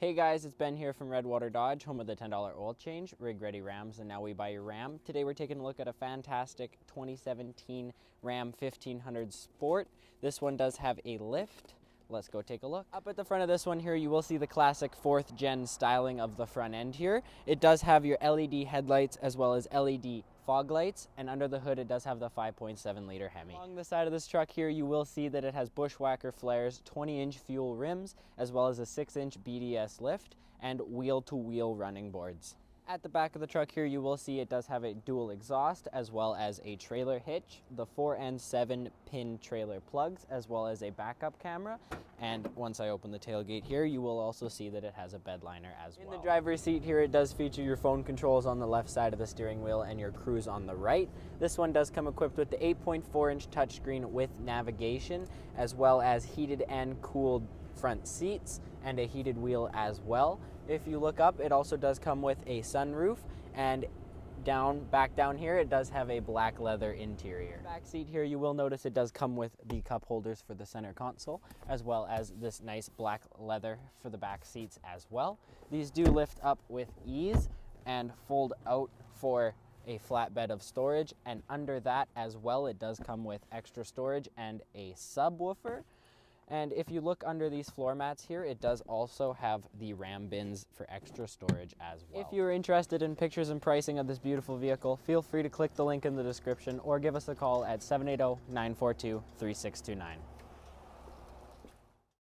Hey guys, it's Ben here from Redwater Dodge, home of the $10 oil change, rig ready Rams, and now we buy your Ram. Today we're taking a look at a fantastic 2017 Ram 1500 Sport. This one does have a lift. Let's go take a look. Up at the front of this one here, you will see the classic 4th gen styling of the front end here. It does have your LED headlights as well as LED fog lights, and under the hood it does have the 5.7 liter HEMI. Along the side of this truck here, you will see that it has Bushwacker flares, 20-inch fuel rims, as well as a 6-inch BDS lift and wheel-to-wheel running boards. At the back of the truck here, you will see it does have a dual exhaust as well as a trailer hitch, the 4 and 7 pin trailer plugs, as well as a backup camera. And once I open the tailgate here, you will also see that it has a Bedliner as well. In the driver's seat here, it does feature your phone controls on the left side of the steering wheel and your cruise on the right. This one does come equipped with the 8.4-inch touchscreen with navigation, as well as heated and cooled front seats and a heated wheel as well. If you look up, it also does come with a sunroof, and back down here, it does have a black leather interior. Back seat here, you will notice it does come with the cup holders for the center console, as well as this nice black leather for the back seats as well. These do lift up with ease and fold out for a flatbed of storage, and under that as well, it does come with extra storage and a subwoofer. And if you look under these floor mats here, it does also have the Ram bins for extra storage as well. If you're interested in pictures and pricing of this beautiful vehicle, feel free to click the link in the description or give us a call at 780-942-3629.